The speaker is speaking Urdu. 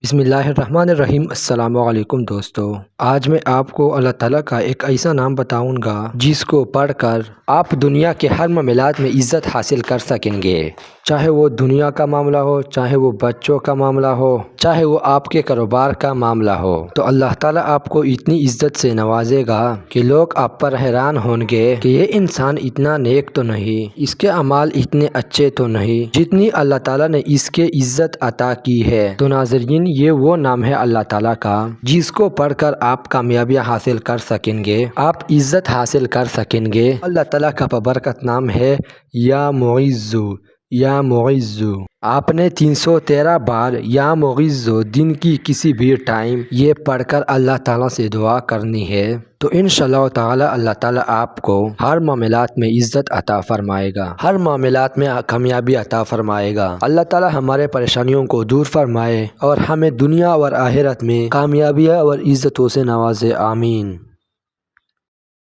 بسم اللہ الرحمن الرحیم۔ السلام علیکم دوستو، آج میں آپ کو اللہ تعالیٰ کا ایک ایسا نام بتاؤں گا جس کو پڑھ کر آپ دنیا کے ہر معاملات میں عزت حاصل کر سکیں گے، چاہے وہ دنیا کا معاملہ ہو، چاہے وہ بچوں کا معاملہ ہو، چاہے وہ آپ کے کاروبار کا معاملہ ہو۔ تو اللہ تعالیٰ آپ کو اتنی عزت سے نوازے گا کہ لوگ آپ پر حیران ہوں گے کہ یہ انسان اتنا نیک تو نہیں، اس کے اعمال اتنے اچھے تو نہیں جتنی اللہ تعالیٰ نے اس کے عزت عطا کی ہے۔ تو ناظرین، یہ وہ نام ہے اللہ تعالیٰ کا جس کو پڑھ کر آپ کامیابیاں حاصل کر سکیں گے، آپ عزت حاصل کر سکیں گے۔ اللہ تعالیٰ کا بابرکت نام ہے یا معز، یا معز۔ آپ نے 313 بار یا معز دن کی کسی بھی ٹائم یہ پڑھ کر اللہ تعالیٰ سے دعا کرنی ہے، تو انشاءاللہ تعالیٰ اللہ تعالیٰ آپ کو ہر معاملات میں عزت عطا فرمائے گا، ہر معاملات میں کامیابی عطا فرمائے گا۔ اللہ تعالیٰ ہمارے پریشانیوں کو دور فرمائے اور ہمیں دنیا اور آخرت میں کامیابیاں اور عزتوں سے نوازے، آمین۔